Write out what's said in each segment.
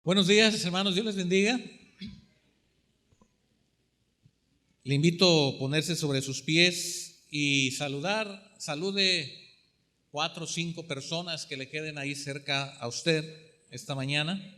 Buenos días, hermanos, Dios les bendiga. Le invito a ponerse sobre sus pies y salude 4 o 5 personas que le queden ahí cerca a usted esta mañana.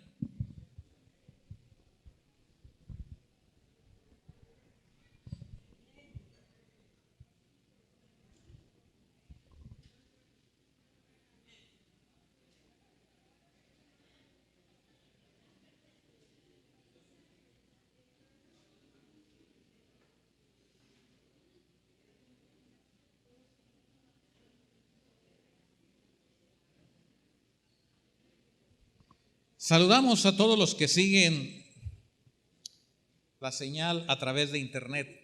Saludamos a todos los que siguen la señal a través de internet.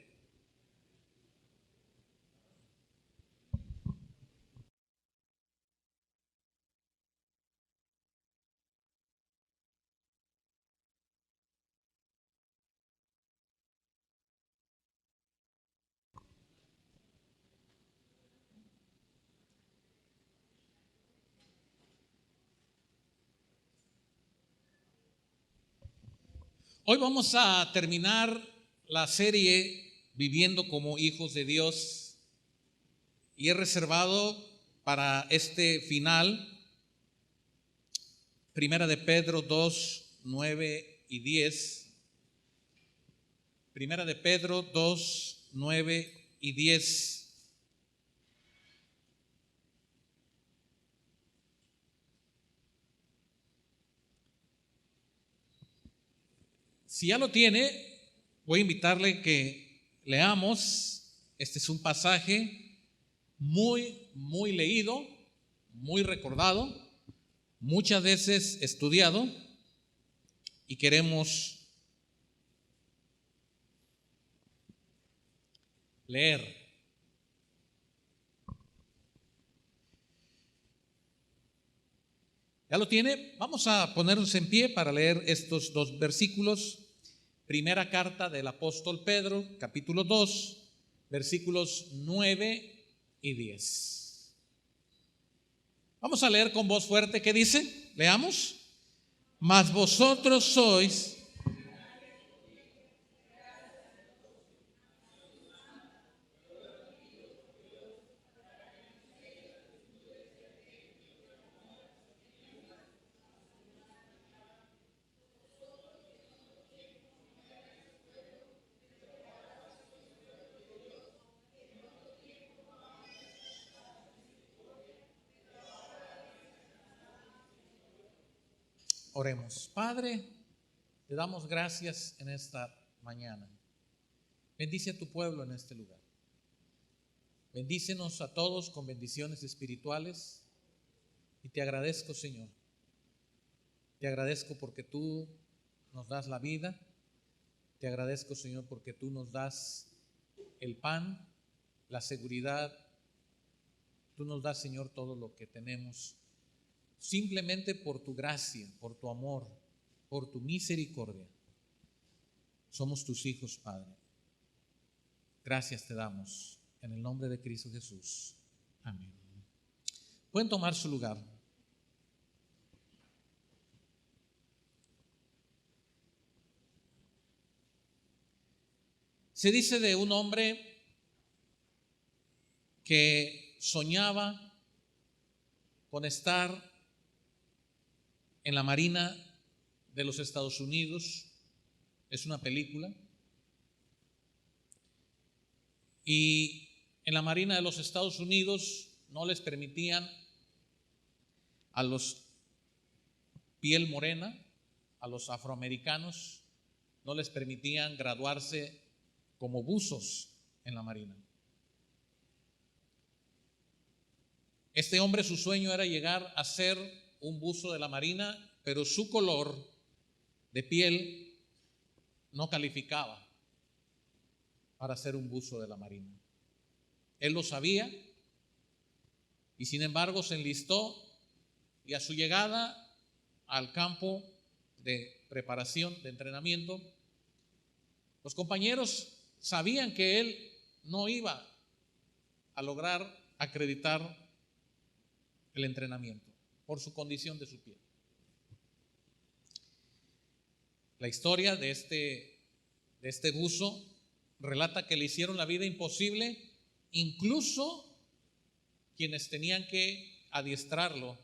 Hoy vamos a terminar la serie Viviendo como hijos de Dios y he reservado para este final Primera de Pedro 2, 9 y 10. Primera de Pedro 2, 9 y 10. Si ya lo tiene, voy a invitarle que leamos. Este es un pasaje muy leído, muy recordado, muchas veces estudiado y queremos leer. ¿Ya lo tiene? Vamos a ponernos en pie para leer estos 2 versículos. Primera carta del apóstol Pedro, capítulo 2, versículos 9 y 10. Vamos a leer con voz fuerte. ¿Qué dice? Leamos. Mas vosotros sois Oremos. Padre, te damos gracias en esta mañana. Bendice a tu pueblo en este lugar. Bendícenos a todos con bendiciones espirituales. Y te agradezco, Señor. Te agradezco porque tú nos das la vida. Te agradezco, Señor, porque tú nos das el pan, la seguridad. Tú nos das, Señor, todo lo que tenemos. Simplemente por tu gracia, por tu amor, por tu misericordia. Somos tus hijos, Padre. Gracias te damos en el nombre de Cristo Jesús. Amén. Pueden tomar su lugar. Se dice de un hombre que soñaba con estar en la Marina de los Estados Unidos. Es una película. Y en la Marina de los Estados Unidos no les permitían a los piel morena, a los afroamericanos, no les permitían graduarse como buzos en la Marina. Este hombre, su sueño era llegar a ser un buzo de la Marina, pero su color de piel no calificaba para ser un buzo de la Marina. Él lo sabía y sin embargo se enlistó y a su llegada al campo de preparación, de entrenamiento, los compañeros sabían que él no iba a lograr acreditar el entrenamiento por su condición de su piel. La historia de este buzo relata que le hicieron la vida imposible, incluso quienes tenían que adiestrarlo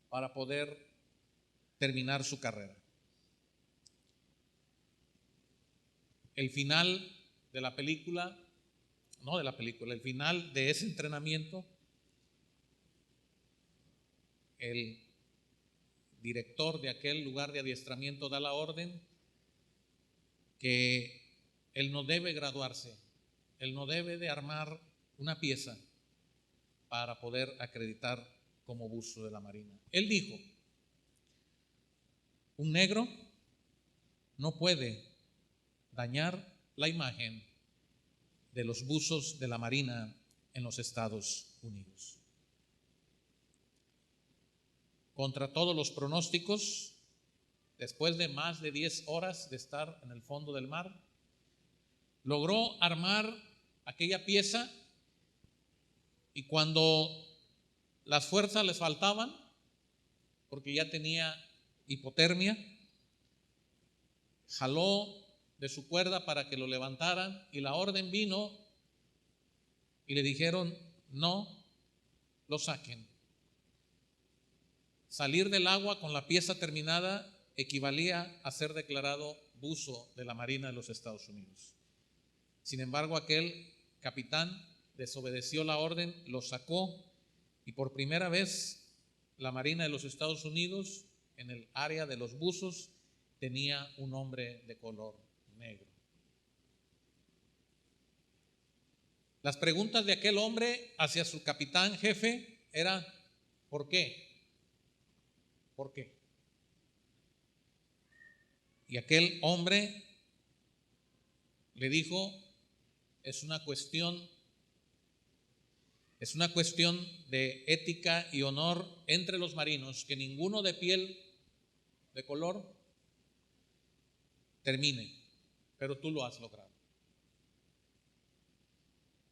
para poder terminar su carrera. El final de la película, el final de ese entrenamiento, el director de aquel lugar de adiestramiento da la orden que él no debe graduarse, él no debe de armar una pieza para poder acreditar como buzo de la Marina. Él dijo: un negro no puede dañar la imagen de los buzos de la Marina en los Estados Unidos. Contra todos los pronósticos, después de más de 10 horas de estar en el fondo del mar, logró armar aquella pieza, y cuando las fuerzas le faltaban, porque ya tenía hipotermia, jaló de su cuerda para que lo levantaran, y la orden vino y le dijeron: no lo saquen. Salir del agua con la pieza terminada equivalía a ser declarado buzo de la Marina de los Estados Unidos. Sin embargo, aquel capitán desobedeció la orden, lo sacó, y por primera vez la Marina de los Estados Unidos, en el área de los buzos, tenía un hombre de color negro. Las preguntas de aquel hombre hacia su capitán jefe era: ¿por qué? ¿Por qué? Y aquel hombre le dijo: es una cuestión de ética y honor entre los marinos, que ninguno de piel de color termine, pero tú lo has logrado.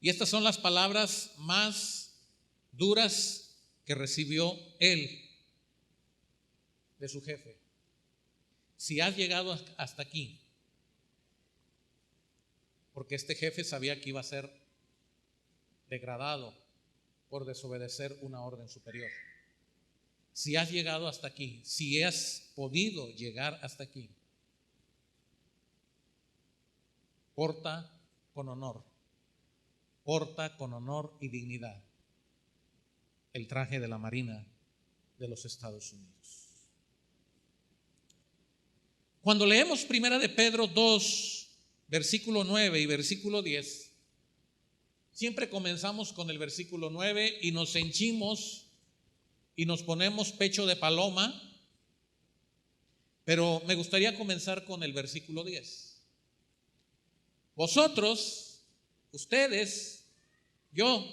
Y estas son las palabras más duras que recibió él de su jefe: si has llegado hasta aquí, porque este jefe sabía que iba a ser degradado por desobedecer una orden superior. Si has llegado hasta aquí, si has podido llegar hasta aquí, porta con honor y dignidad el traje de la Marina de los Estados Unidos. Cuando leemos Primera de Pedro 2, versículo 9 y versículo 10, siempre comenzamos con el versículo 9 y nos henchimos y nos ponemos pecho de paloma, pero me gustaría comenzar con el versículo 10. Vosotros, ustedes, yo,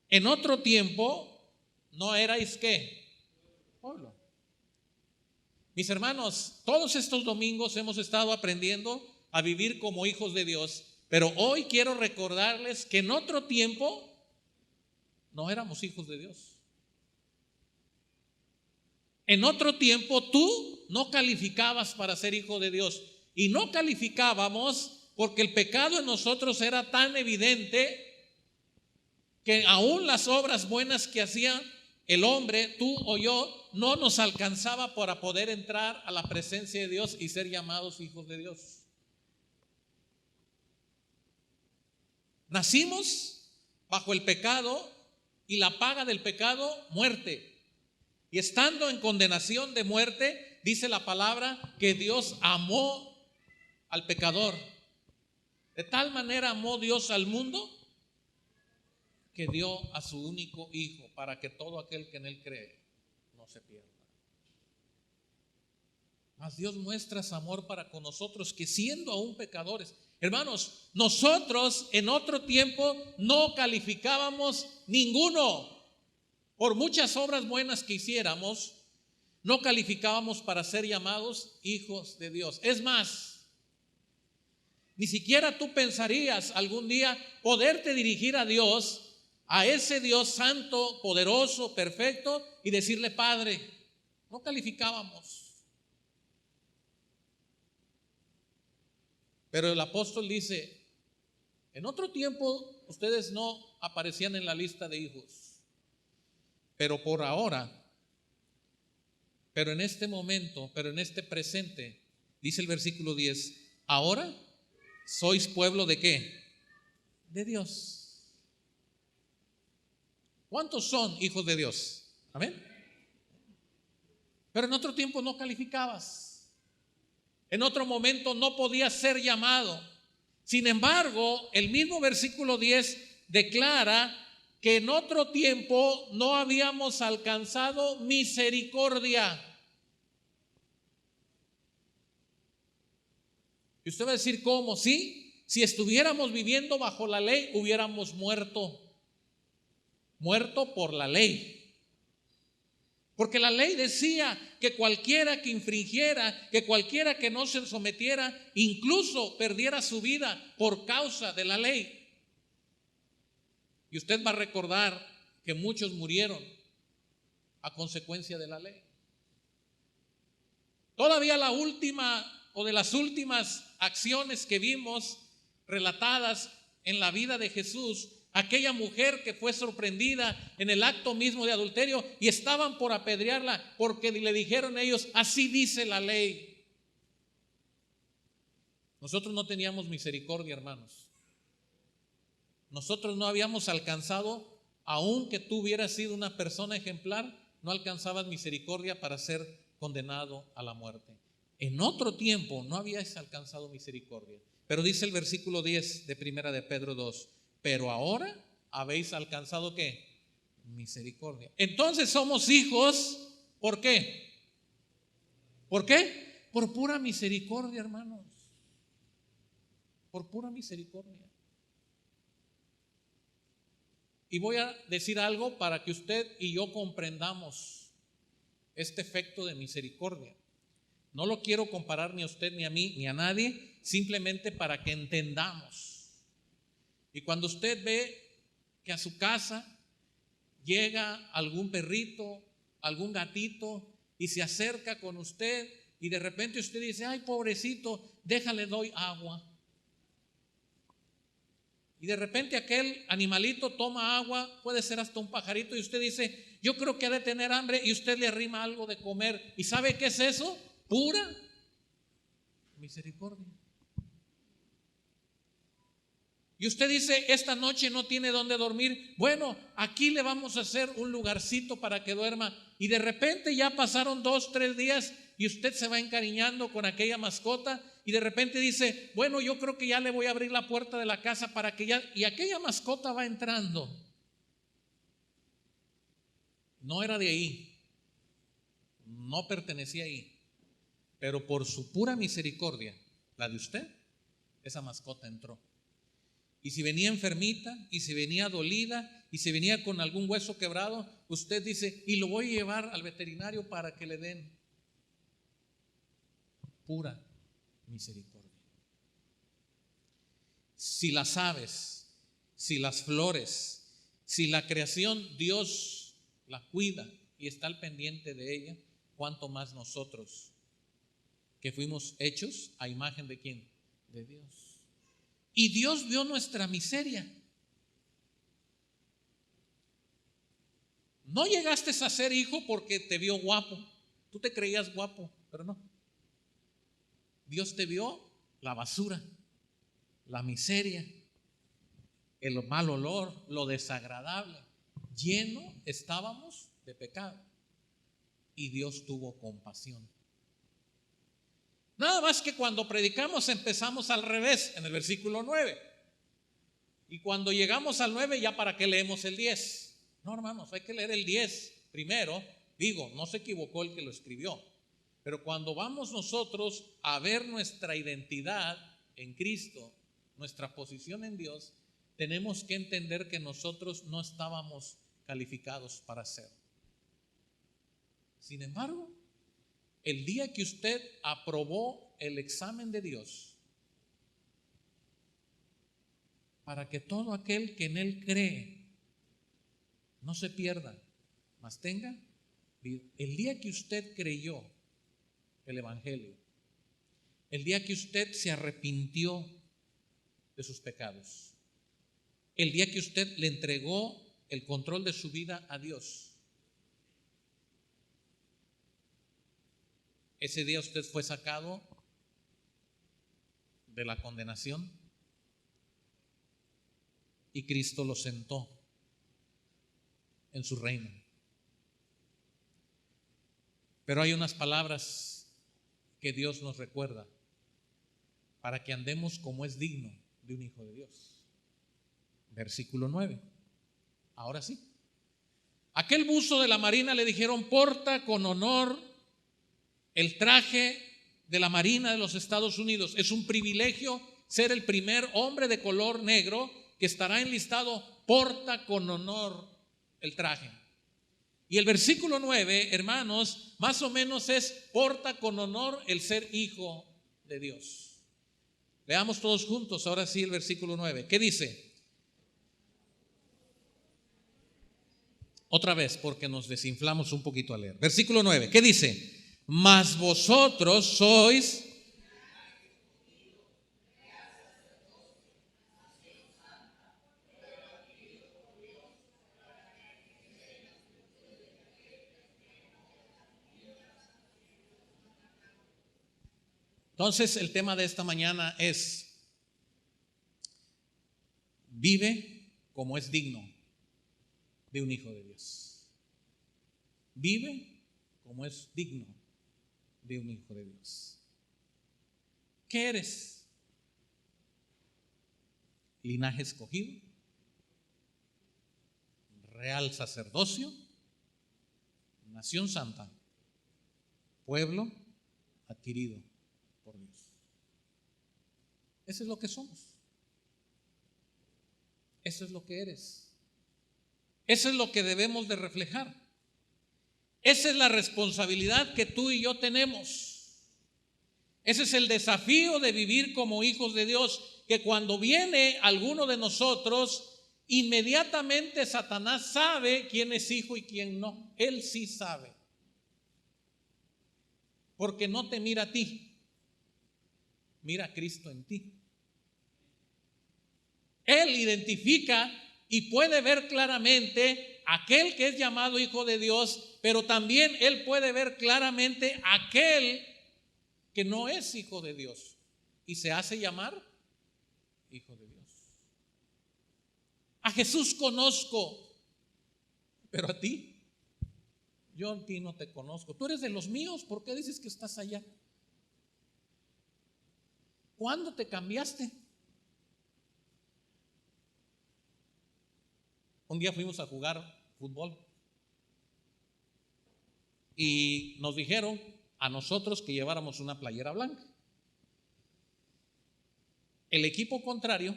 en otro tiempo no erais ¿qué? Pueblo. Mis hermanos, todos estos domingos hemos estado aprendiendo a vivir como hijos de Dios, pero hoy quiero recordarles que en otro tiempo no éramos hijos de Dios. En otro tiempo tú no calificabas para ser hijo de Dios, y no calificábamos porque el pecado en nosotros era tan evidente que aún las obras buenas que hacía el hombre, tú o yo, no nos alcanzaba para poder entrar a la presencia de Dios y ser llamados hijos de Dios. Nacimos bajo el pecado, y la paga del pecado, muerte. Y estando en condenación de muerte, dice la palabra que Dios amó al pecador. De tal manera amó Dios al mundo que dio a su único Hijo, para que todo aquel que en Él cree no se pierda. Mas Dios muestra su amor para con nosotros, que siendo aún pecadores, hermanos, nosotros en otro tiempo no calificábamos ninguno. Por muchas obras buenas que hiciéramos, no calificábamos para ser llamados hijos de Dios. Es más, ni siquiera tú pensarías algún día poderte dirigir a Dios, a ese Dios santo, poderoso, perfecto, y decirle Padre. No calificábamos. Pero el apóstol dice, en otro tiempo ustedes no aparecían en la lista de hijos, pero por ahora, pero en este momento, pero en este presente, dice el versículo 10, ahora sois pueblo ¿de qué? De Dios. ¿Cuántos son hijos de Dios? Amén. Pero en otro tiempo no calificabas. En otro momento no podías ser llamado. Sin embargo, el mismo versículo 10 declara que en otro tiempo no habíamos alcanzado misericordia. Y usted va a decir, ¿cómo? Sí, si estuviéramos viviendo bajo la ley, hubiéramos muerto por la ley. Porque la ley decía que cualquiera que infringiera, que cualquiera que no se sometiera, incluso perdiera su vida por causa de la ley. Y usted va a recordar que muchos murieron a consecuencia de la ley. Todavía la última o de las últimas acciones que vimos relatadas en la vida de Jesús, aquella mujer que fue sorprendida en el acto mismo de adulterio y estaban por apedrearla porque le dijeron ellos, así dice la ley. Nosotros no teníamos misericordia, hermanos. Nosotros no habíamos alcanzado, aunque tú hubieras sido una persona ejemplar, no alcanzabas misericordia para ser condenado a la muerte. En otro tiempo no habías alcanzado misericordia. Pero dice el versículo 10 de Primera de Pedro 2, pero ahora habéis alcanzado ¿qué? Misericordia. Entonces somos hijos, ¿por qué? ¿Por qué? Por pura misericordia, hermanos. Por pura misericordia. Y voy a decir algo para que usted y yo comprendamos este efecto de misericordia. No lo quiero comparar ni a usted, ni a mí, ni a nadie, simplemente para que entendamos. Y cuando usted ve que a su casa llega algún perrito, algún gatito y se acerca con usted y de repente usted dice, ay pobrecito, déjale, doy agua. Y de repente aquel animalito toma agua, puede ser hasta un pajarito, y usted dice, yo creo que ha de tener hambre, y usted le arrima algo de comer. ¿Y sabe qué es eso? Pura misericordia. Y usted dice, esta noche no tiene dónde dormir. Bueno, aquí le vamos a hacer un lugarcito para que duerma. Y de repente ya pasaron 2, 3 días y usted se va encariñando con aquella mascota. Y de repente dice, bueno, yo creo que ya le voy a abrir la puerta de la casa para que ya... Y aquella mascota va entrando. No era de ahí. No pertenecía ahí. Pero por su pura misericordia, la de usted, esa mascota entró. Y si venía enfermita, y si venía dolida, y si venía con algún hueso quebrado, usted dice, y lo voy a llevar al veterinario para que le den. Pura misericordia. Si las aves, si las flores, si la creación Dios la cuida y está al pendiente de ella, cuánto más nosotros que fuimos hechos a imagen de ¿quién? De Dios. Y Dios vio nuestra miseria. No llegaste a ser hijo porque te vio guapo. Tú te creías guapo, pero no. Dios te vio la basura, la miseria, el mal olor, lo desagradable. Lleno estábamos de pecado. Y Dios tuvo compasión. Nada más que cuando predicamos empezamos al revés, en el versículo 9. Y cuando llegamos al 9, ya para qué leemos el 10. No, hermanos, hay que leer el 10 primero. Digo, no se equivocó el que lo escribió. Pero cuando vamos nosotros a ver nuestra identidad en Cristo, nuestra posición en Dios, tenemos que entender que nosotros no estábamos calificados para ser. Sin embargo, el día que usted aprobó el examen de Dios, para que todo aquel que en Él cree no se pierda, mas tenga vida. El día que usted creyó el Evangelio, el día que usted se arrepintió de sus pecados, el día que usted le entregó el control de su vida a Dios. Ese día usted fue sacado de la condenación y Cristo lo sentó en su reino. Pero hay unas palabras que Dios nos recuerda para que andemos como es digno de un hijo de Dios. Versículo 9. Ahora sí. Aquel buzo de la marina le dijeron: porta con honor el traje de la Marina de los Estados Unidos. Es un privilegio ser el primer hombre de color negro que estará enlistado. Porta con honor el traje. Y el versículo 9, hermanos, más o menos es: porta con honor el ser hijo de Dios. Leamos todos juntos ahora sí el versículo 9. ¿Qué dice? Otra vez, porque nos desinflamos un poquito al leer. Versículo 9, ¿qué dice? Mas vosotros sois Entonces el tema de esta mañana es: vive como es digno de un hijo de Dios. Vive como es digno de un hijo de Dios. ¿Qué eres? Linaje escogido, real sacerdocio, nación santa, pueblo adquirido por Dios. Eso es lo que somos. Eso es lo que eres. Eso es lo que debemos de reflejar. Esa es la responsabilidad que tú y yo tenemos. Ese es el desafío de vivir como hijos de Dios, que cuando viene alguno de nosotros, inmediatamente Satanás sabe quién es hijo y quién no. Él sí sabe, porque no te mira a ti, mira a Cristo en ti. Él identifica y puede ver claramente aquel que es llamado hijo de Dios, pero también él puede ver claramente aquel que no es hijo de Dios y se hace llamar hijo de Dios. A Jesús conozco, pero a ti, yo a ti no te conozco. Tú eres de los míos, ¿por qué dices que estás allá? ¿Cuándo te cambiaste? Un día fuimos a jugar fútbol y nos dijeron a nosotros que lleváramos una playera blanca. El equipo contrario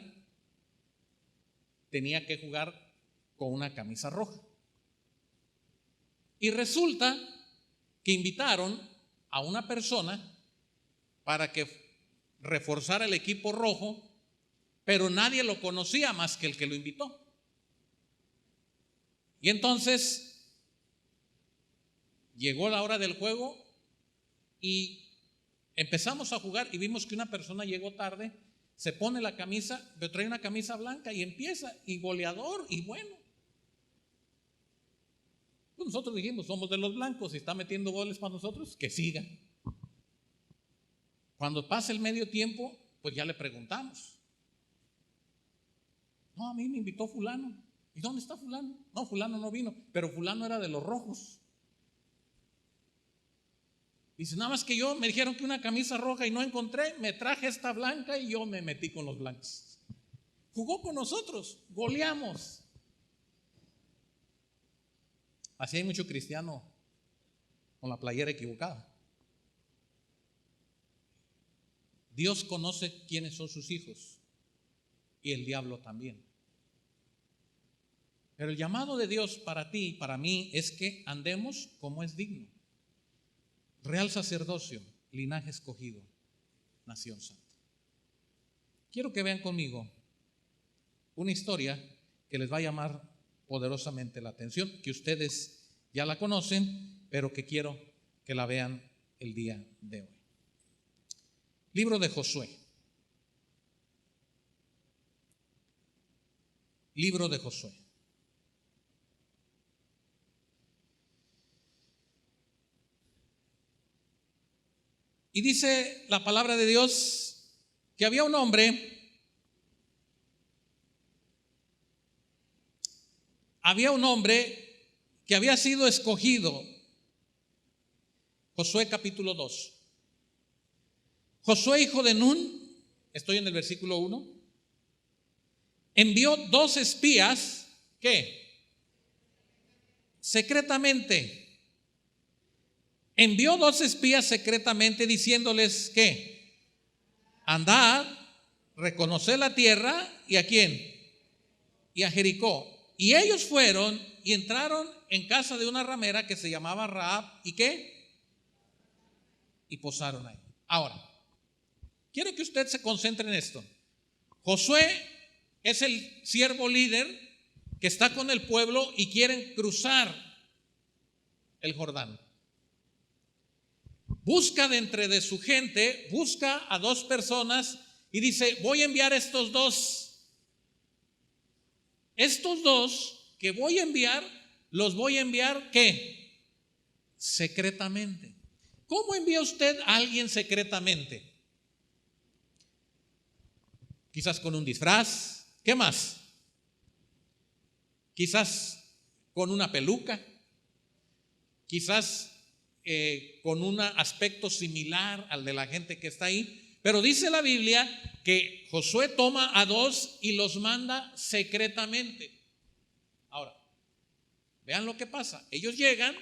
tenía que jugar con una camisa roja. Y resulta que invitaron a una persona para que reforzara el equipo rojo, pero nadie lo conocía más que el que lo invitó. Y entonces llegó la hora del juego y empezamos a jugar y vimos que una persona llegó tarde, se pone la camisa, pero trae una camisa blanca y empieza, y goleador, y bueno. Pues nosotros dijimos: somos de los blancos, si está metiendo goles para nosotros, que siga. Cuando pasa el medio tiempo, pues ya le preguntamos: no, a mí me invitó fulano. ¿Y dónde está fulano? No, fulano no vino, pero fulano era de los rojos. Dice: nada más que yo me dijeron que una camisa roja y no encontré, me traje esta blanca y yo me metí con los blancos. Jugó con nosotros, goleamos. Así hay mucho cristiano con la playera equivocada. Dios conoce quiénes son sus hijos y el diablo también. Pero el llamado de Dios para ti y para mí es que andemos como es digno. Real sacerdocio, linaje escogido, nación santa. Quiero que vean conmigo una historia que les va a llamar poderosamente la atención, que ustedes ya la conocen, pero que quiero que la vean el día de hoy. Libro de Josué. Libro de Josué. Y dice la palabra de Dios que había un hombre, que había sido escogido. Josué capítulo 2. Josué, hijo de Nun, estoy en el versículo 1, envió 2 espías, ¿qué? Secretamente. Envió 2 espías secretamente diciéndoles que andad, reconoced la tierra, ¿y a quién? Y a Jericó. Y ellos fueron y entraron en casa de una ramera que se llamaba Rahab, ¿y qué? Y posaron ahí. Ahora, quiero que usted se concentre en esto. Josué es el siervo líder que está con el pueblo y quieren cruzar el Jordán. Busca de entre de su gente, busca a 2 personas y dice: voy a enviar estos dos. Estos 2 que voy a enviar, los voy a enviar ¿qué? Secretamente. ¿Cómo envía usted a alguien secretamente? Quizás con un disfraz. ¿Qué más? Quizás con una peluca. Quizás con un aspecto similar al de la gente que está ahí. Pero dice la Biblia que Josué toma a 2 y los manda secretamente. Ahora, vean lo que pasa. Ellos llegan,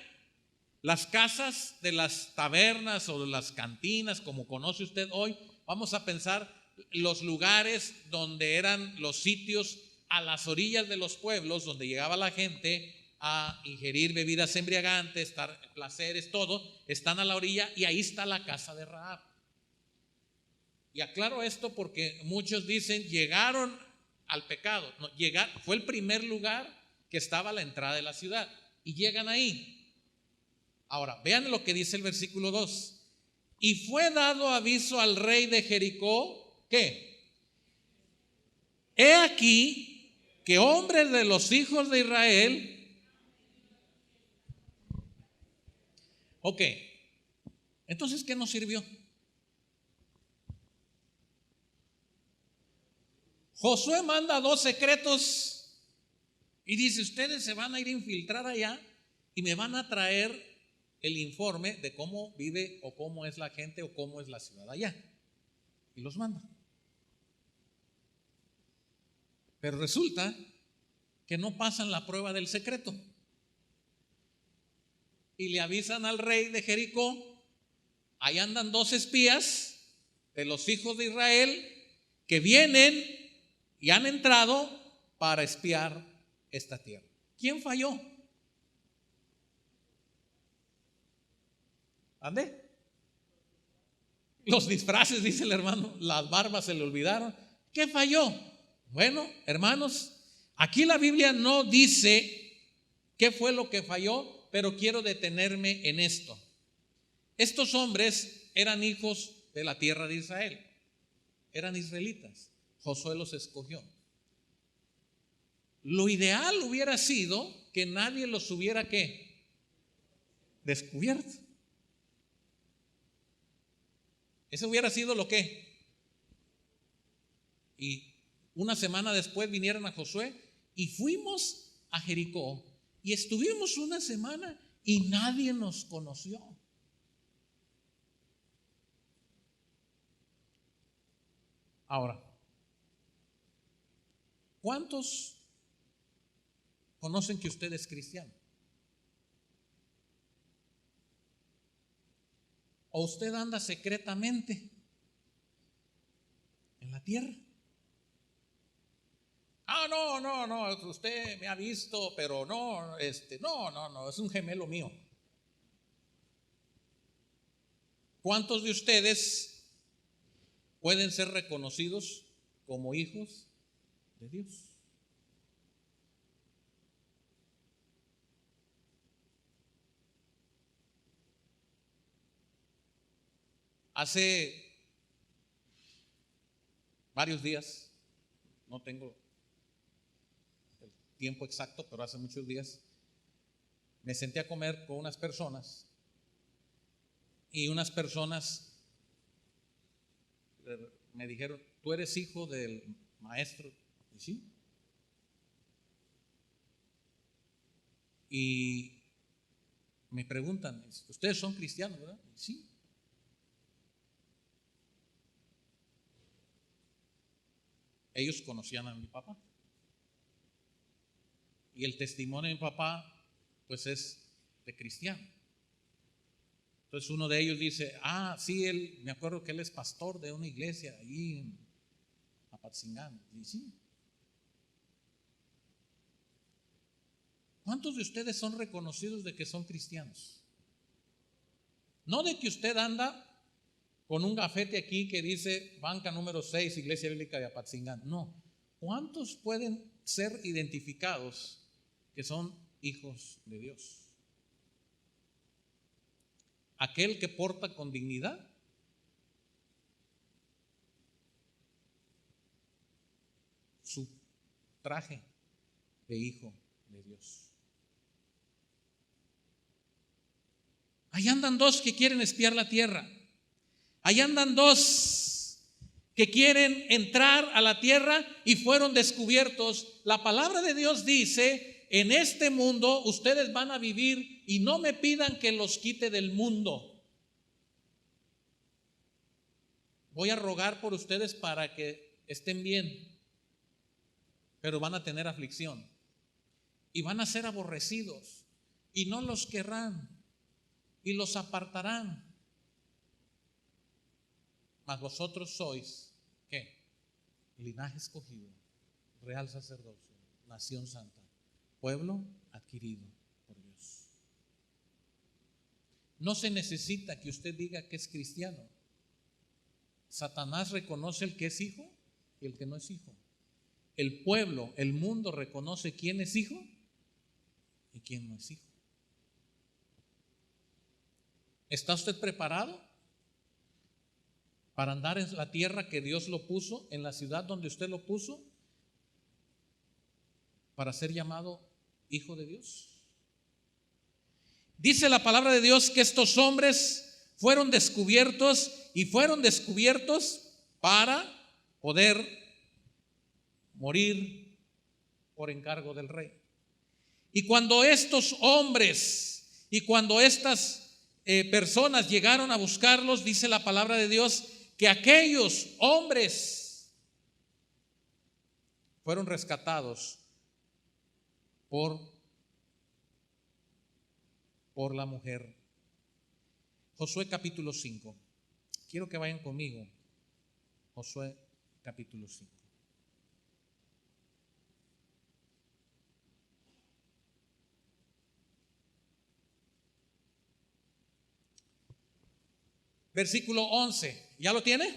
las casas de las tabernas o de las cantinas, como conoce usted hoy, vamos a pensar los lugares donde eran los sitios a las orillas de los pueblos, donde llegaba la gente a ingerir bebidas embriagantes, placeres, todo, están a la orilla y ahí está la casa de Rahab. Y aclaro esto porque muchos dicen llegaron al pecado. No, fue el primer lugar que estaba a la entrada de la ciudad y llegan ahí. Ahora, vean lo que dice el versículo 2. Y fue dado aviso al rey de Jericó, ¿qué? He aquí que hombres de los hijos de Israel. Ok, entonces ¿qué nos sirvió? Josué manda a 2 secretos y dice: ustedes se van a ir a infiltrar allá y me van a traer el informe de cómo vive o cómo es la gente o cómo es la ciudad allá. Y los manda. Pero resulta que no pasan la prueba del secreto. Y le avisan al rey de Jericó: ahí andan 2 espías de los hijos de Israel que vienen y han entrado para espiar esta tierra. ¿Quién falló? ¿Ande? Los disfraces, dice el hermano, las barbas se le olvidaron. ¿Qué falló? Bueno, hermanos, aquí la Biblia no dice qué fue lo que falló, pero quiero detenerme en esto. Estos hombres eran hijos de la tierra de Israel, eran israelitas. Josué los escogió. Lo ideal hubiera sido que nadie los hubiera ¿qué? Descubierto. Eso hubiera sido lo que. Y una semana después vinieron a Josué y fuimos a Jericó y estuvimos una semana y nadie nos conoció. Ahora, ¿cuántos conocen que usted es cristiano? ¿O usted anda secretamente en la tierra? No, usted me ha visto, pero no, no, es un gemelo mío. ¿Cuántos de ustedes pueden ser reconocidos como hijos de Dios? Hace varios días, no tengo el tiempo exacto, pero hace muchos días, me senté a comer con unas personas y unas personas me dijeron: ¿tú eres hijo del maestro? Y sí. Y me preguntan: ¿ustedes son cristianos, verdad? Y sí. Ellos conocían a mi papá. Y el testimonio de mi papá, pues, es de cristiano. Entonces uno de ellos dice: sí, me acuerdo que él es pastor de una iglesia ahí en Apatzingán. Y sí. ¿Cuántos de ustedes son reconocidos de que son cristianos? No de que usted anda con un gafete aquí que dice banca número 6, Iglesia Bíblica de Apatzingán. No. ¿Cuántos pueden ser identificados que son hijos de Dios? Aquel que porta con dignidad su traje de hijo de Dios. Ahí andan dos que quieren espiar la tierra. Ahí andan dos que quieren entrar a la tierra y fueron descubiertos. La palabra de Dios dice: en este mundo ustedes van a vivir y no me pidan que los quite del mundo. Voy a rogar por ustedes para que estén bien, pero van a tener aflicción y van a ser aborrecidos y no los querrán y los apartarán. Mas vosotros sois, ¿qué? Linaje escogido, real sacerdocio, nación santa, pueblo adquirido por Dios. No se necesita que usted diga que es cristiano. Satanás reconoce el que es hijo y el que no es hijo. El pueblo, el mundo reconoce quién es hijo y quién no es hijo. ¿Está usted preparado para andar en la tierra que Dios lo puso, en la ciudad donde usted lo puso, para ser llamado hijo de Dios? Dice la palabra de Dios que estos hombres fueron descubiertos y fueron descubiertos para poder morir por encargo del rey. Y cuando estos hombres y cuando estas personas llegaron a buscarlos, dice la palabra de Dios que aquellos hombres fueron rescatados por la mujer. Josué capítulo 5. Quiero que vayan conmigo. Josué capítulo 5. Versículo 11. ¿Ya lo tiene?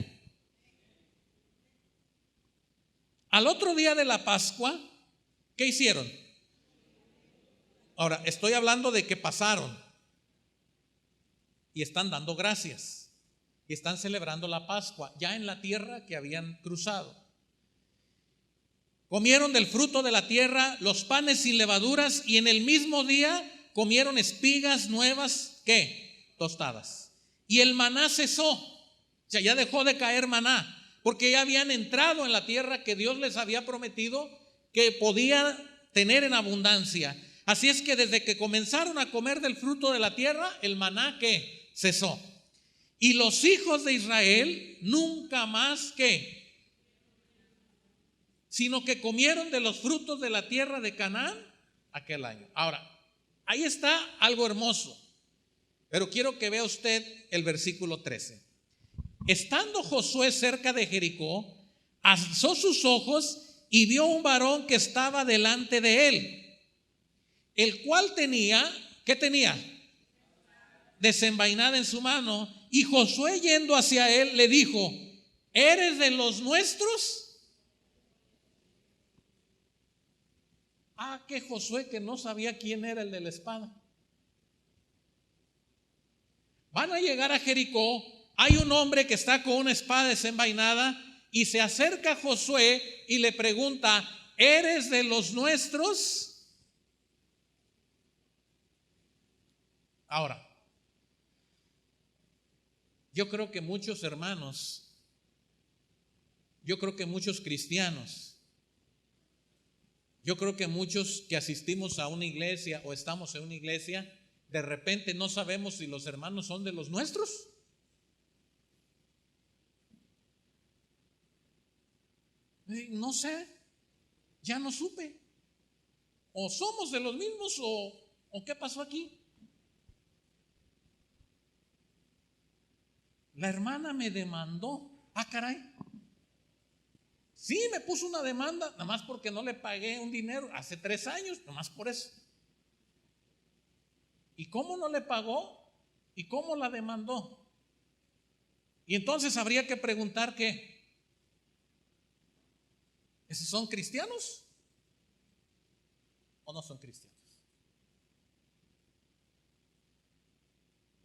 Al otro día de la Pascua, ¿qué hicieron? Ahora, estoy hablando de que pasaron y están dando gracias y están celebrando la Pascua ya en la tierra que habían cruzado. Comieron del fruto de la tierra, los panes sin levaduras, y en el mismo día comieron espigas nuevas, ¿qué? Tostadas. Y el maná cesó, o sea, ya dejó de caer maná, porque ya habían entrado en la tierra que Dios les había prometido que podía tener en abundancia. Así es que desde que comenzaron a comer del fruto de la tierra, el maná, ¿qué? Cesó. Y los hijos de Israel nunca más, ¿qué? Sino que comieron de los frutos de la tierra de Canaán aquel año. Ahora, ahí está algo hermoso, pero quiero que vea usted el versículo 13. Estando Josué cerca de Jericó, alzó sus ojos y vio un varón que estaba delante de él, el cual tenía, ¿qué tenía? Desenvainada en su mano. Y Josué, yendo hacia él, le dijo: ¿eres de los nuestros? Que Josué, que no sabía quién era el de la espada. Van a llegar a Jericó. Hay un hombre que está con una espada desenvainada y se acerca a Josué y le pregunta: ¿eres de los nuestros? Ahora, yo creo que muchos hermanos, yo creo que muchos cristianos, yo creo que muchos que asistimos a una iglesia o estamos en una iglesia, de repente no sabemos si los hermanos son de los nuestros. No sé, ya no supe. O somos de los mismos o ¿qué pasó aquí? La hermana me demandó. Ah, caray. Sí, me puso una demanda, nada más porque no le pagué un dinero hace 3 años, nada más por eso. ¿Y cómo no le pagó? ¿Y cómo la demandó? Y entonces habría que preguntar que ¿esos son cristianos o no son cristianos?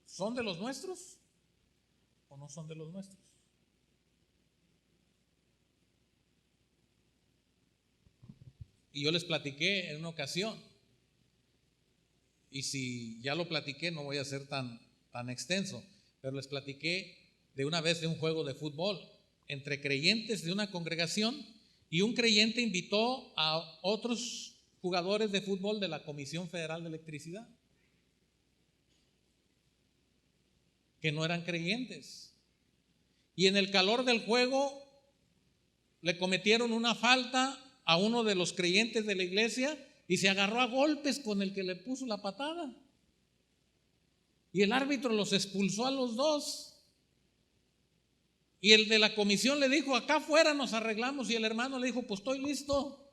¿Son de los nuestros o no son de los nuestros? Y yo les platiqué en una ocasión, y si ya lo platiqué no voy a ser tan extenso, pero les platiqué de una vez de un juego de fútbol entre creyentes de una congregación, y un creyente invitó a otros jugadores de fútbol de la Comisión Federal de Electricidad que no eran creyentes, y en el calor del juego le cometieron una falta a uno de los creyentes de la iglesia y se agarró a golpes con el que le puso la patada, y el árbitro los expulsó a los dos. Y el de la comisión le dijo: acá afuera nos arreglamos. Y el hermano le dijo: pues estoy listo.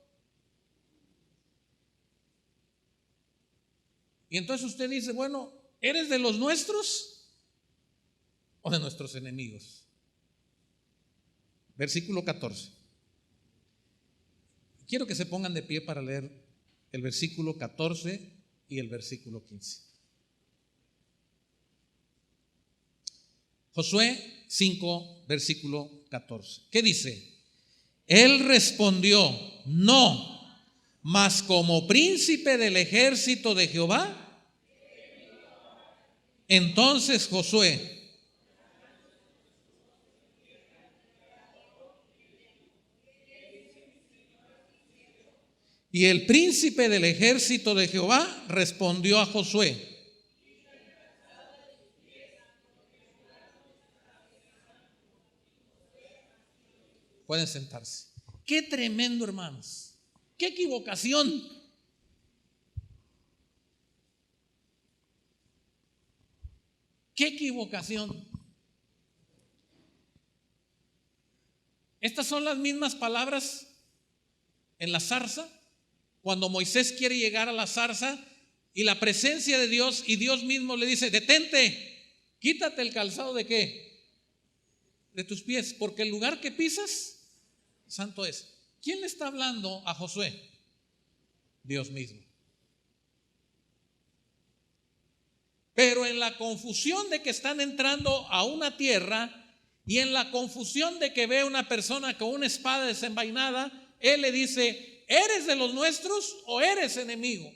Y entonces usted dice: bueno, ¿eres de los nuestros o de nuestros enemigos? Versículo 14. Quiero que se pongan de pie para leer el versículo 14 y el versículo 15. Josué 5, versículo 14. ¿Qué dice? Él respondió: no, mas como príncipe del ejército de Jehová. Entonces Josué y el príncipe del ejército de Jehová respondió a Josué: pueden sentarse. Qué tremendo, hermanos. Qué equivocación. Qué equivocación. Estas son las mismas palabras en la zarza, cuando Moisés quiere llegar a la zarza y la presencia de Dios, y Dios mismo le dice: detente, quítate el calzado ¿de qué? De tus pies, porque el lugar que pisas santo es. ¿Quién le está hablando a Josué? Dios mismo. Pero en la confusión de que están entrando a una tierra, y en la confusión de que ve a una persona con una espada desenvainada, él le dice: ¿eres de los nuestros o eres enemigo?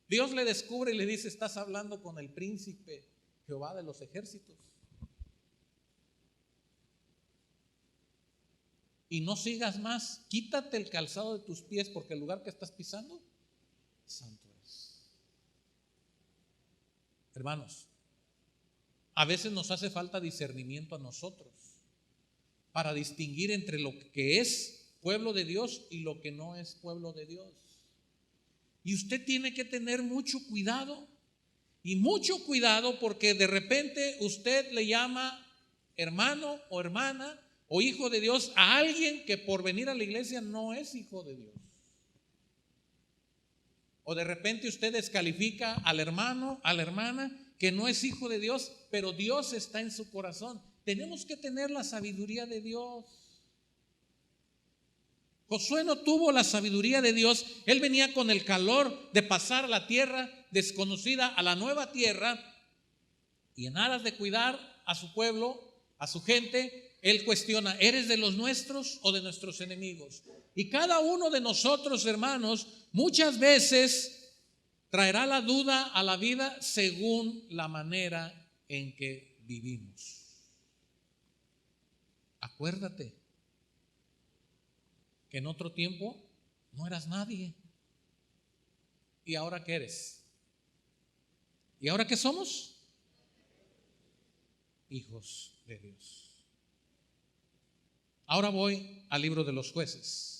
Dios le descubre y le dice: estás hablando con el príncipe Jehová de los ejércitos. Y no sigas más, quítate el calzado de tus pies, porque el lugar que estás pisando santo es. Hermanos, a veces nos hace falta discernimiento a nosotros para distinguir entre lo que es pueblo de Dios y lo que no es pueblo de Dios. Y usted tiene que tener mucho cuidado, y mucho cuidado, porque de repente usted le llama hermano o hermana o hijo de Dios a alguien que por venir a la iglesia no es hijo de Dios. O de repente usted descalifica al hermano, a la hermana que no es hijo de Dios, pero Dios está en su corazón. Tenemos que tener la sabiduría de Dios. Josué no tuvo la sabiduría de Dios. Él venía con el calor de pasar a la tierra desconocida, a la nueva tierra, y en aras de cuidar a su pueblo, a su gente, Él cuestiona, ¿eres de los nuestros o de nuestros enemigos? Y cada uno de nosotros, hermanos, muchas veces traerá la duda a la vida según la manera en que vivimos. Acuérdate que en otro tiempo no eras nadie. ¿Y ahora qué eres? ¿Y ahora qué somos? Hijos de Dios. Ahora voy al libro de los Jueces.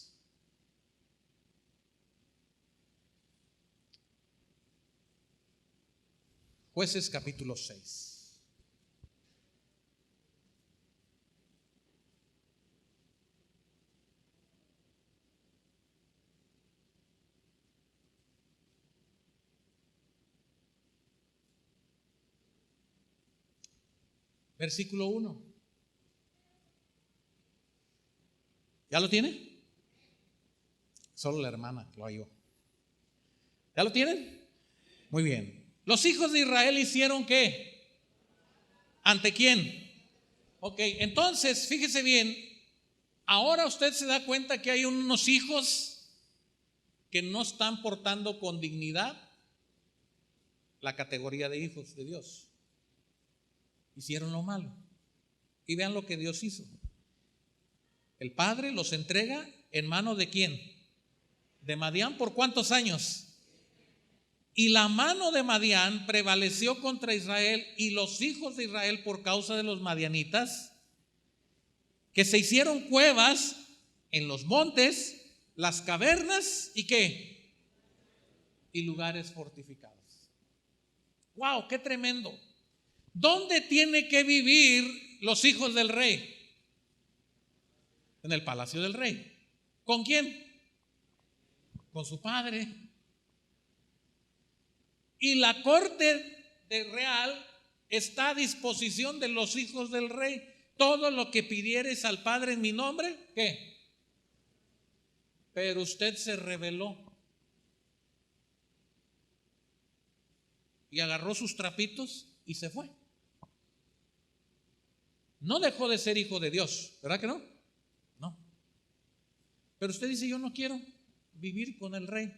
Jueces capítulo 6. Versículo 1. ¿Ya lo tiene? Solo la hermana lo halló. ¿Ya lo tienen? Muy bien. Los hijos de Israel hicieron ¿qué? ¿Ante quién? Ok, entonces fíjese bien. Ahora usted se da cuenta que hay unos hijos que no están portando con dignidad la categoría de hijos de Dios. Hicieron lo malo. Y vean lo que Dios hizo. El Padre los entrega en manos de ¿quién? De Madián. ¿Por cuántos años? Y la mano de Madián prevaleció contra Israel, y los hijos de Israel, por causa de los madianitas, que se hicieron cuevas en los montes, las cavernas y ¿qué? Y lugares fortificados. ¡Wow! ¡Qué tremendo! ¿Dónde tiene que vivir los hijos del rey? En el palacio del rey. ¿Con quién? Con su padre. Y la corte real está a disposición de los hijos del rey. Todo lo que pidieres al Padre en mi nombre, ¿qué? Pero usted se rebeló y agarró sus trapitos y se fue. No dejó de ser hijo de Dios, ¿verdad que no? No. Pero usted dice, yo no quiero vivir con el rey.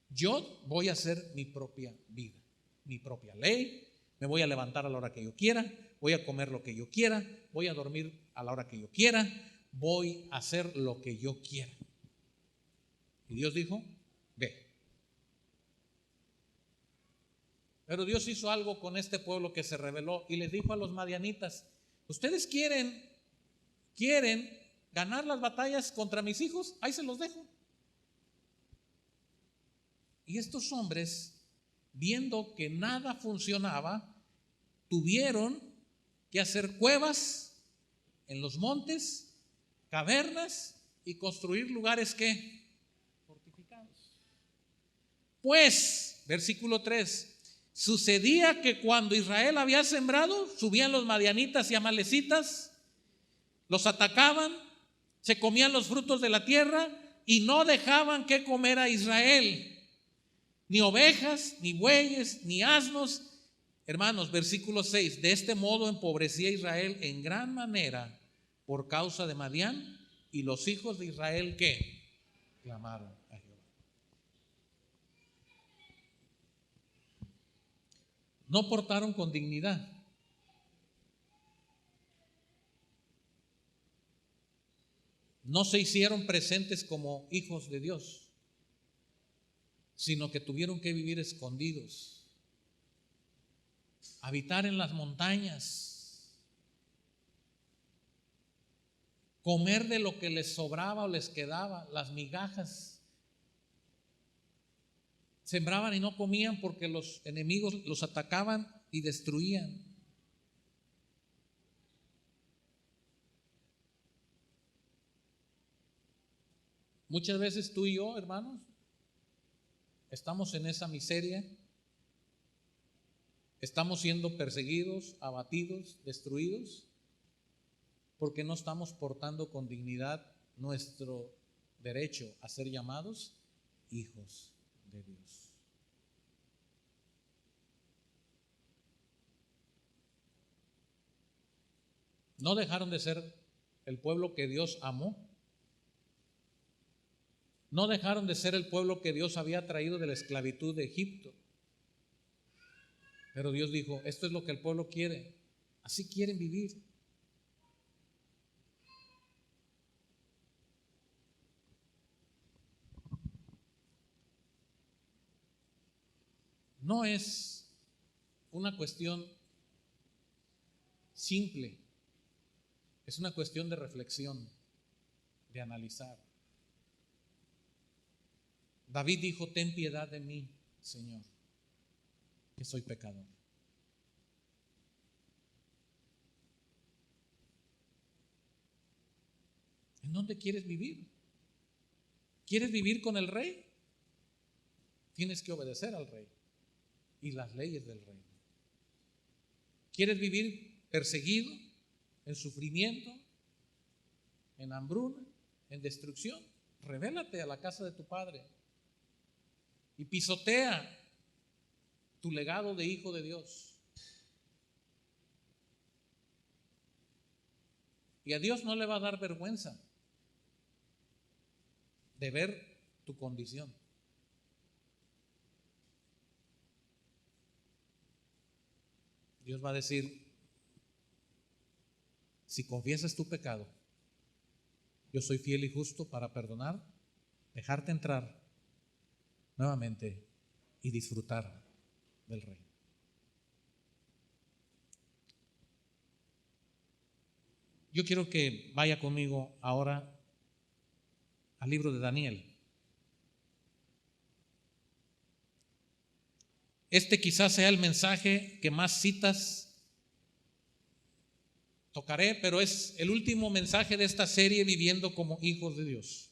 Yo voy a hacer mi propia vida, mi propia ley. Me voy a levantar a la hora que yo quiera, voy a comer lo que yo quiera, voy a dormir a la hora que yo quiera, voy a hacer lo que yo quiera. Y Dios dijo, ve. Pero Dios hizo algo con este pueblo que se rebeló y les dijo a los madianitas, ustedes quieren ganar las batallas contra mis hijos, ahí se los dejo. Y estos hombres, viendo que nada funcionaba, tuvieron que hacer cuevas en los montes, cavernas y construir lugares que fortificados. Pues, versículo 3, sucedía que cuando Israel había sembrado, subían los madianitas y amalecitas, los atacaban, se comían los frutos de la tierra y no dejaban que comer a Israel. Ni ovejas, ni bueyes, ni asnos. Hermanos, versículo 6, de este modo empobrecía Israel en gran manera por causa de Madián, y los hijos de Israel ¿qué? Clamaron a Jehová. No portaron con dignidad. No se hicieron presentes como hijos de Dios, sino que tuvieron que vivir escondidos, habitar en las montañas, comer de lo que les sobraba o les quedaba, las migajas. Sembraban y no comían porque los enemigos los atacaban y destruían. Muchas veces tú y yo, hermanos, estamos en esa miseria, estamos siendo perseguidos, abatidos, destruidos, porque no estamos portando con dignidad nuestro derecho a ser llamados hijos de Dios. No dejaron de ser el pueblo que Dios amó. No dejaron de ser el pueblo que Dios había traído de la esclavitud de Egipto. Pero Dios dijo, esto es lo que el pueblo quiere, así quieren vivir. No es una cuestión simple, es una cuestión de reflexión, de analizar. David dijo, ten piedad de mí, Señor, que soy pecador. ¿En dónde quieres vivir? ¿Quieres vivir con el rey? Tienes que obedecer al rey y las leyes del reino. ¿Quieres vivir perseguido, en sufrimiento, en hambruna, en destrucción? Rebélate a la casa de tu padre y pisotea tu legado de hijo de Dios. Y a Dios no le va a dar vergüenza de ver tu condición. Dios va a decir, si confiesas tu pecado, yo soy fiel y justo para perdonar, dejarte entrar nuevamente y disfrutar del reino. Yo quiero que vaya conmigo ahora al libro de Daniel. Este quizás sea el mensaje que más citas tocaré, pero es el último mensaje de esta serie, Viviendo como hijos de Dios.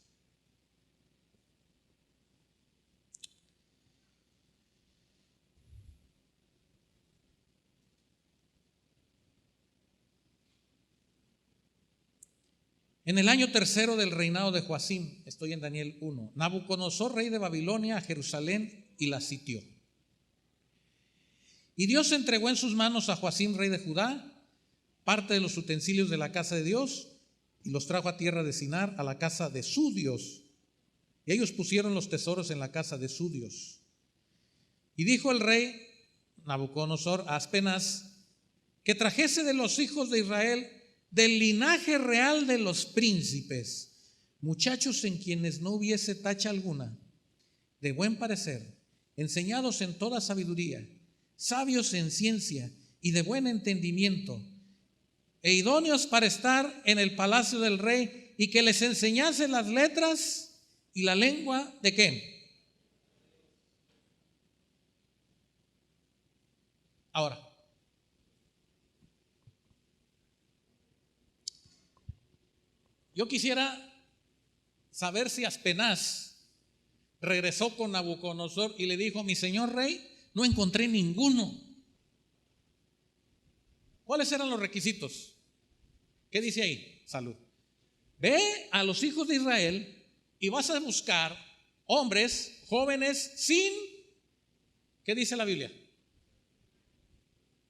En el año tercero del reinado de Joacim, estoy en Daniel 1, Nabucodonosor, rey de Babilonia, a Jerusalén y la sitió. Y Dios entregó en sus manos a Joacim, rey de Judá, parte de los utensilios de la casa de Dios, y los trajo a tierra de Sinar, a la casa de su Dios. Y ellos pusieron los tesoros en la casa de su Dios. Y dijo el rey Nabucodonosor a Aspenaz que trajese de los hijos de Israel, del linaje real de los príncipes, muchachos en quienes no hubiese tacha alguna, de buen parecer, enseñados en toda sabiduría, sabios en ciencia y de buen entendimiento, e idóneos para estar en el palacio del rey, y que les enseñase las letras y la lengua de ¿qué? Ahora, yo quisiera saber si Aspenaz regresó con Nabucodonosor y le dijo, mi señor rey, no encontré ninguno. ¿Cuáles eran los requisitos? ¿Qué dice ahí? Salud. Ve a los hijos de Israel y vas a buscar hombres jóvenes sin, ¿qué dice la Biblia?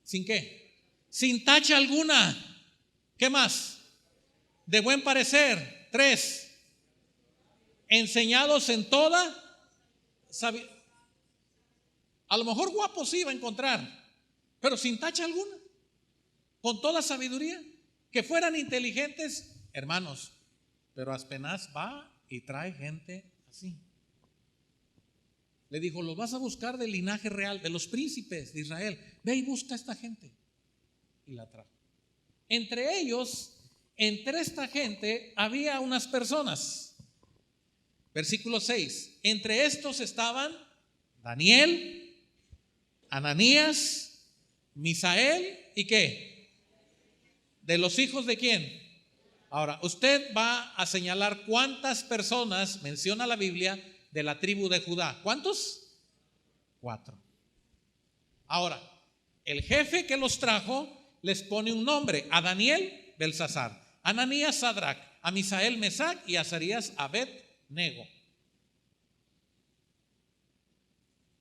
¿Sin qué? Sin tacha alguna. ¿Qué más? De buen parecer. 3. Enseñados en toda sabiduría. A lo mejor guapos sí iba a encontrar, pero sin tacha alguna, con toda sabiduría, que fueran inteligentes, hermanos. Pero Aspenaz va y trae gente así. Le dijo, los vas a buscar del linaje real, de los príncipes de Israel. Ve y busca a esta gente. Y la trajo. Entre ellos, entre esta gente, había unas personas. Versículo 6. Entre estos estaban Daniel, Ananías, Misael y ¿qué? ¿De los hijos de quién? Ahora, usted va a señalar cuántas personas menciona la Biblia de la tribu de Judá. ¿Cuántos? 4. Ahora, el jefe que los trajo les pone un nombre. A Daniel, Belsasar. A Ananías, Sadrac. A Misael, Mesac. Y a Azarías, Abed-nego.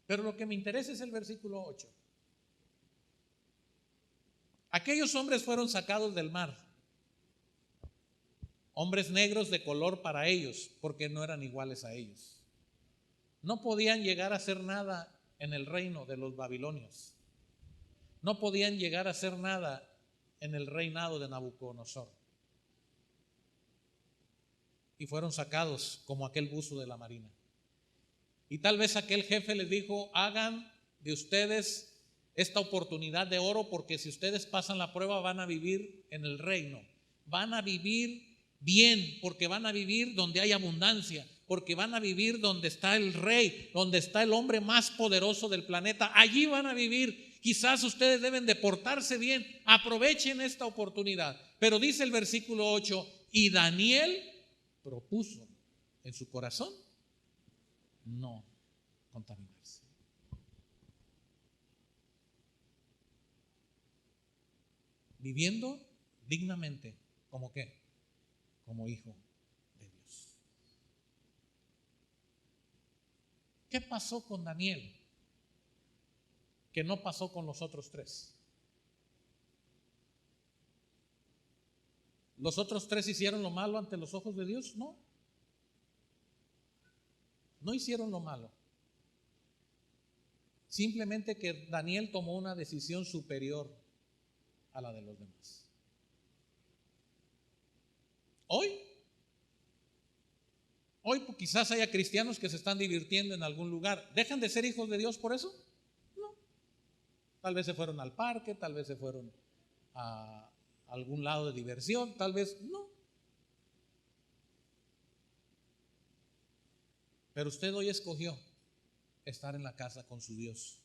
Pero lo que me interesa es el versículo 8. Aquellos hombres fueron sacados del mar. hombres negros de color para ellos, porque no eran iguales a ellos. No podían llegar a hacer nada en el reino de los babilonios. No podían llegar a hacer nada en el reinado de Nabucodonosor. Y fueron sacados como aquel buzo de la marina. Y tal vez aquel jefe les dijo: hagan de ustedes esta oportunidad de oro, porque si ustedes pasan la prueba van a vivir en el reino, van a vivir bien, porque van a vivir donde hay abundancia, porque van a vivir donde está el rey, donde está el hombre más poderoso del planeta. Allí van a vivir. Quizás ustedes deben de portarse bien, aprovechen esta oportunidad. Pero dice el versículo 8: y Daniel propuso en su corazón no contaminarse. Viviendo dignamente, ¿como qué? Como hijo de Dios. ¿Qué pasó con Daniel que no pasó con los otros tres? ¿Los otros tres hicieron lo malo ante los ojos de Dios? No. No hicieron lo malo. Simplemente que Daniel tomó una decisión superior a la de los demás. Hoy quizás haya cristianos que se están divirtiendo en algún lugar. ¿Dejan de ser hijos de Dios por eso? No. Tal vez se fueron al parque, tal vez se fueron a algún lado de diversión, tal vez no. Pero usted hoy escogió estar en la casa con su Dios.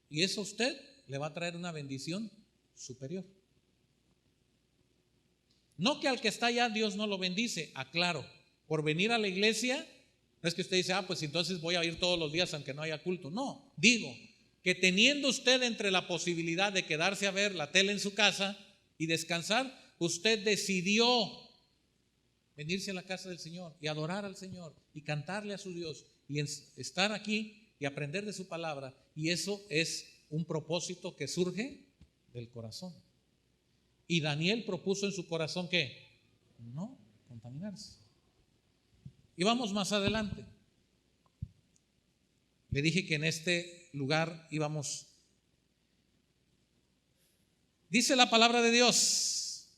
Y eso a usted le va a traer una bendición superior. No que al que está allá Dios no lo bendice, aclaro. Por venir a la iglesia, no es que usted dice: pues entonces voy a ir todos los días aunque no haya culto. No, digo que teniendo usted entre la posibilidad de quedarse a ver la tele en su casa y descansar, usted decidió venirse a la casa del Señor y adorar al Señor y cantarle a su Dios y estar aquí y aprender de su palabra. Y eso es un propósito que surge del corazón. Y Daniel propuso en su corazón que no contaminarse. Y vamos más adelante. Le dije que en este lugar íbamos. Dice la palabra de Dios,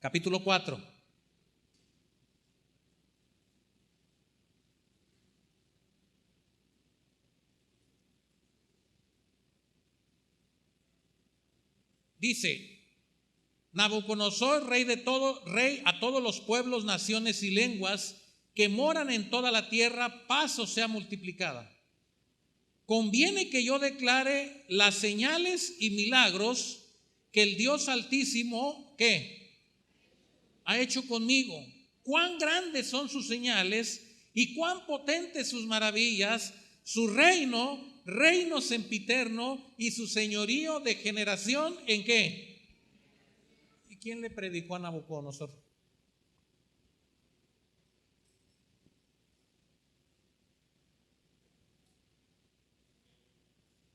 capítulo 4. Dice: Nabucodonosor, rey a todos los pueblos, naciones y lenguas que moran en toda la tierra, paz o sea multiplicada. Conviene que yo declare las señales y milagros que el Dios Altísimo, ¿qué?, ha hecho conmigo. Cuán grandes son sus señales y cuán potentes sus maravillas. Su reino sempiterno, y su señorío de generación en ¿qué? ¿Y quién le predicó a Nabucodonosor?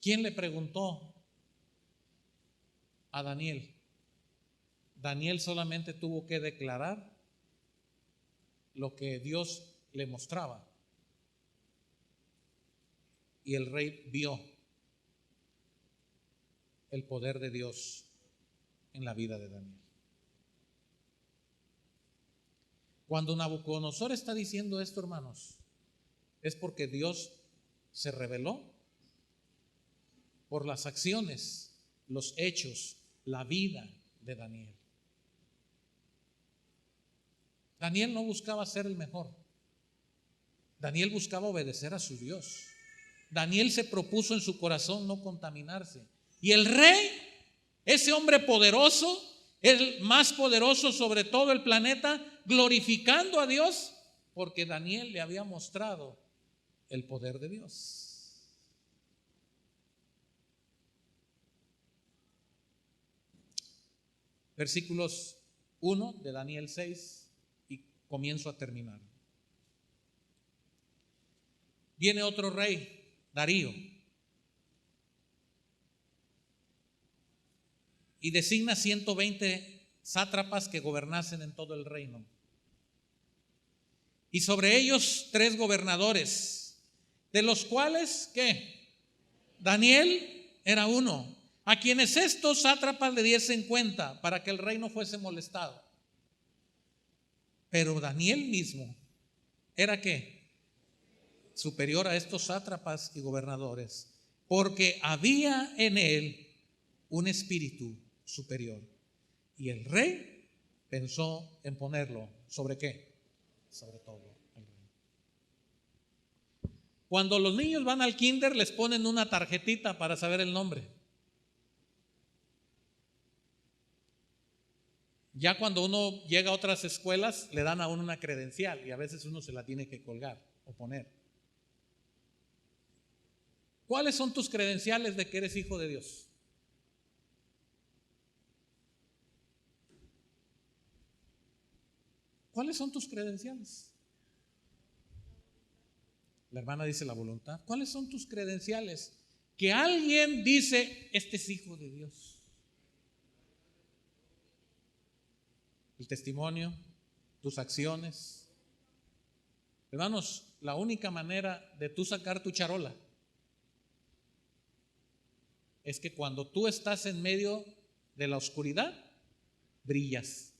¿Quién le preguntó a Daniel? Daniel solamente tuvo que declarar lo que Dios le mostraba. Y el rey vio el poder de Dios en la vida de Daniel. Cuando Nabucodonosor está diciendo esto, hermanos, es porque Dios se reveló por las acciones, los hechos, la vida de Daniel. Daniel no buscaba ser el mejor. Daniel buscaba obedecer a su Dios. Daniel se propuso en su corazón no contaminarse. Y el rey, ese hombre poderoso, el más poderoso sobre todo el planeta, glorificando a Dios, porque Daniel le había mostrado el poder de Dios. Versículos 1 de Daniel 6, y comienzo a terminar. Viene otro rey, Darío. y designa 120 sátrapas que gobernasen en todo el reino. Y sobre ellos 3 gobernadores, de los cuales, ¿qué? Daniel era uno, a quienes estos sátrapas le diesen cuenta para que el rey no fuese molestado. Pero Daniel mismo era, ¿qué? Superior a estos sátrapas y gobernadores, porque había en él un espíritu superior. Y el rey pensó en ponerlo ¿sobre qué? Sobre todo el rey. Cuando los niños van al kinder les ponen una tarjetita para saber el nombre. Ya cuando uno llega a otras escuelas le dan a uno una credencial y a veces uno se la tiene que colgar o poner. ¿Cuáles son tus credenciales de que eres hijo de Dios? ¿Cuáles son tus credenciales? La hermana dice la voluntad. ¿Cuáles son tus credenciales? Que alguien dice, este es hijo de Dios. El testimonio, tus acciones. Hermanos, la única manera de tú sacar tu charola es que cuando tú estás en medio de la oscuridad, brillas.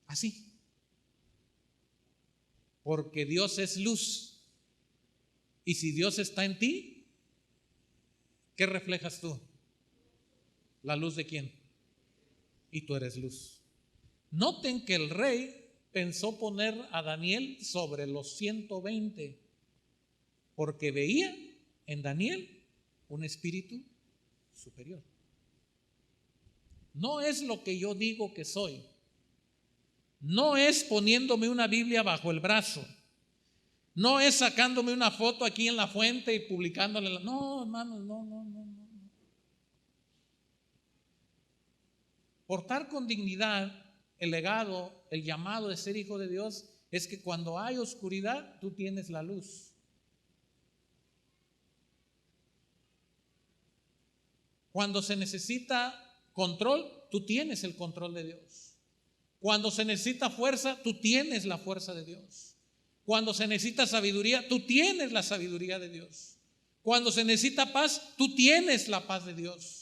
Así. Porque Dios es luz. Y si Dios está en ti, ¿qué reflejas tú? ¿La luz de quién? Y tú eres luz. Noten que el rey pensó poner a Daniel sobre los 120 porque veía en Daniel un espíritu superior. No es lo que yo digo que soy. No es poniéndome una Biblia bajo el brazo. No es sacándome una foto aquí en la fuente y publicándola. No, hermanos, no. Portar con dignidad el legado, el llamado de ser hijo de Dios es que cuando hay oscuridad, tú tienes la luz. Cuando se necesita control, tú tienes el control de Dios. Cuando se necesita fuerza, tú tienes la fuerza de Dios. Cuando se necesita sabiduría, tú tienes la sabiduría de Dios. Cuando se necesita paz, tú tienes la paz de Dios.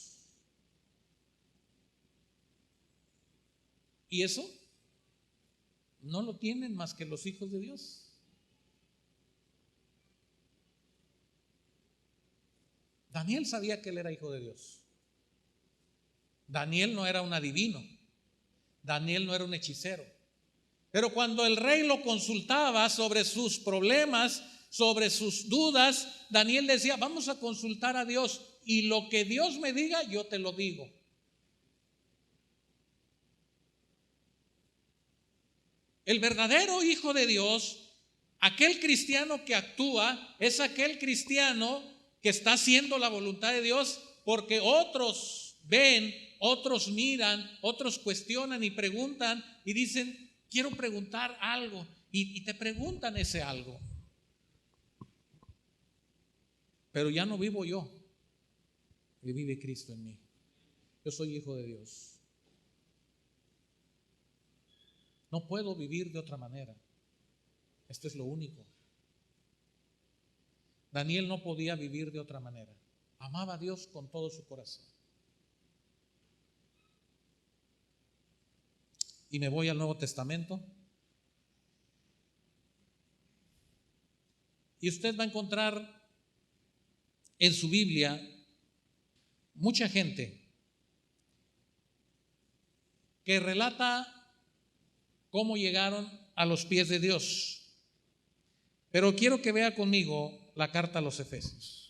Y eso no lo tienen más que los hijos de Dios. Daniel sabía que él era hijo de Dios. Daniel no era un adivino. Daniel no era un hechicero. Pero cuando el rey lo consultaba sobre sus problemas, sobre sus dudas, Daniel decía, vamos a consultar a Dios y lo que Dios me diga, yo te lo digo. El verdadero hijo de Dios, aquel cristiano que actúa, es aquel cristiano que está haciendo la voluntad de Dios porque otros ven, otros miran, otros cuestionan y preguntan y dicen, quiero preguntar algo, y te preguntan ese algo. Pero ya no vivo yo, que vive Cristo en mí. Yo soy hijo de Dios. No puedo vivir de otra manera. Esto es lo único. Daniel no podía vivir de otra manera. Amaba a Dios con todo su corazón. Y me voy al Nuevo Testamento. Y usted va a encontrar en su Biblia mucha gente que relata cómo llegaron a los pies de Dios. Pero quiero que vea conmigo la carta a los Efesios.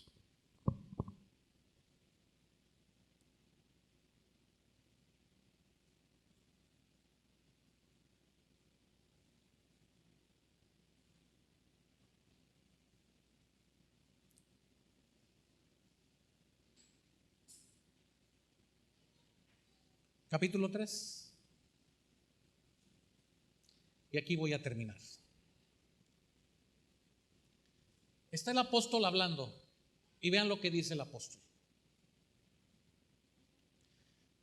Capítulo 3. Y aquí voy a terminar. Está el apóstol hablando y vean lo que dice el apóstol.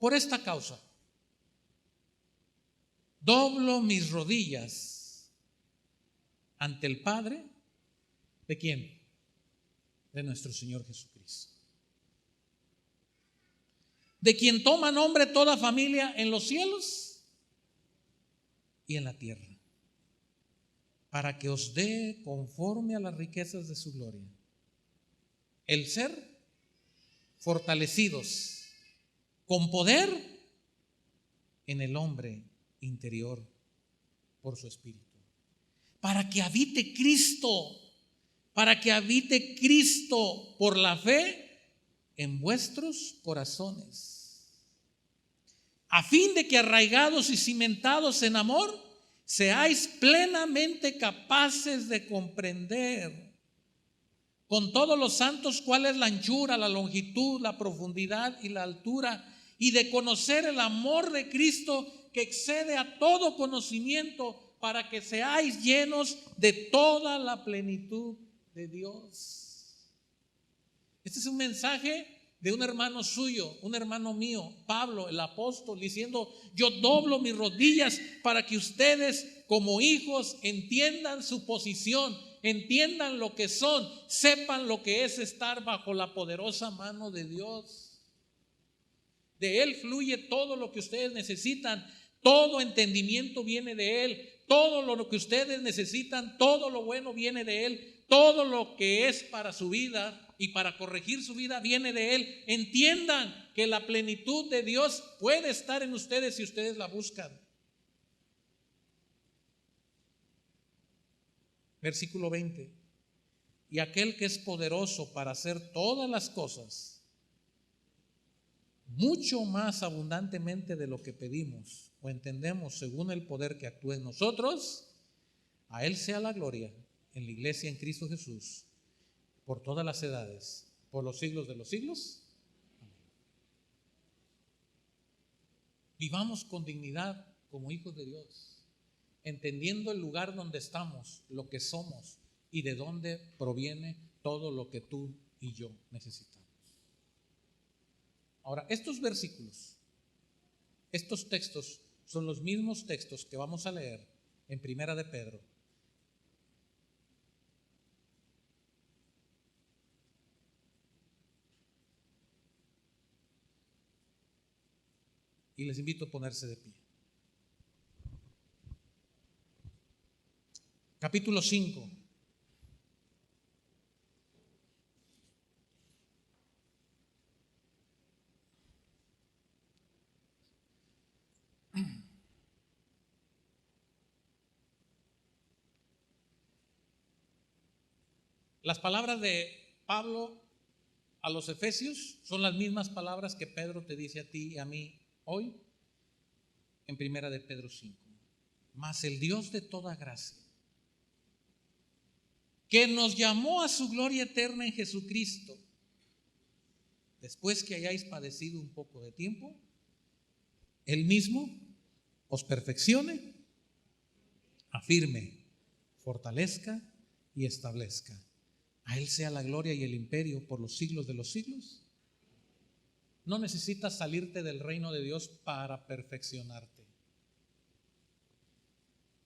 Por esta causa, doblo mis rodillas ante el Padre. ¿De quién? De nuestro Señor Jesucristo. De quien toma nombre toda familia en los cielos y en la tierra, para que os dé conforme a las riquezas de su gloria el ser fortalecidos con poder en el hombre interior por su espíritu, para que habite Cristo por la fe en vuestros corazones, a fin de que arraigados y cimentados en amor, seáis plenamente capaces de comprender con todos los santos cuál es la anchura, la longitud, la profundidad y la altura, y de conocer el amor de Cristo que excede a todo conocimiento, para que seáis llenos de toda la plenitud de Dios. Este es un mensaje de un hermano suyo, un hermano mío, Pablo, el apóstol, diciendo: yo doblo mis rodillas para que ustedes como hijos entiendan su posición, entiendan lo que son, sepan lo que es estar bajo la poderosa mano de Dios. De Él fluye todo lo que ustedes necesitan, todo entendimiento viene de Él, todo lo que ustedes necesitan, todo lo bueno viene de Él, todo lo que es para su vida y para corregir su vida viene de Él. Entiendan que la plenitud de Dios puede estar en ustedes si ustedes la buscan. Versículo 20. Y aquel que es poderoso para hacer todas las cosas mucho más abundantemente de lo que pedimos o entendemos, según el poder que actúa en nosotros, a Él sea la gloria en la iglesia en Cristo Jesús por todas las edades, por los siglos de los siglos. Amén. Vivamos con dignidad como hijos de Dios, entendiendo el lugar donde estamos, lo que somos y de dónde proviene todo lo que tú y yo necesitamos. Ahora, estos versículos, estos textos son los mismos textos que vamos a leer en Primera de Pedro. Y les invito a ponerse de pie. Capítulo 5. Las palabras de Pablo a los Efesios son las mismas palabras que Pedro te dice a ti y a mí hoy en Primera de Pedro 5. Mas el Dios de toda gracia, que nos llamó a su gloria eterna en Jesucristo, después que hayáis padecido un poco de tiempo, Él mismo os perfeccione, afirme, fortalezca y establezca. A Él sea la gloria y el imperio por los siglos de los siglos. No necesitas salirte del reino de Dios para perfeccionarte.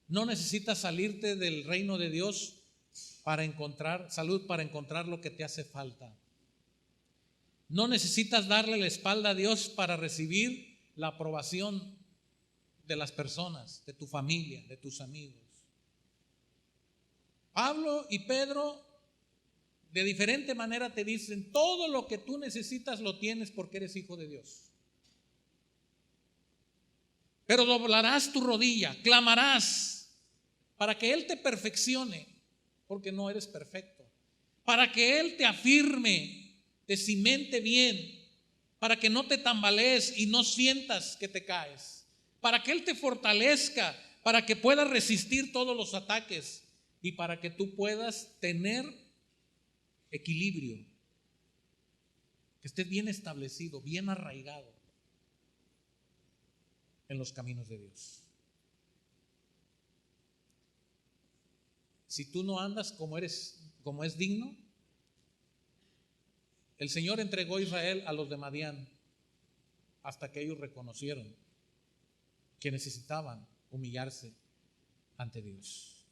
No necesitas salirte del reino de Dios para encontrar salud, para encontrar lo que te hace falta. No necesitas darle la espalda a Dios para recibir la aprobación de las personas, de tu familia, de tus amigos. Pablo y Pedro de diferente manera te dicen: todo lo que tú necesitas lo tienes porque eres hijo de Dios. Pero doblarás tu rodilla, clamarás para que Él te perfeccione, porque no eres perfecto. Para que Él te afirme, te cimente bien, para que no te tambalees y no sientas que te caes. Para que Él te fortalezca, para que puedas resistir todos los ataques y para que tú puedas tener equilibrio, que estés bien establecido, bien arraigado en los caminos de Dios. Si tú no andas como es digno, el Señor entregó a Israel a los de Madián, hasta que ellos reconocieron que necesitaban humillarse ante Dios.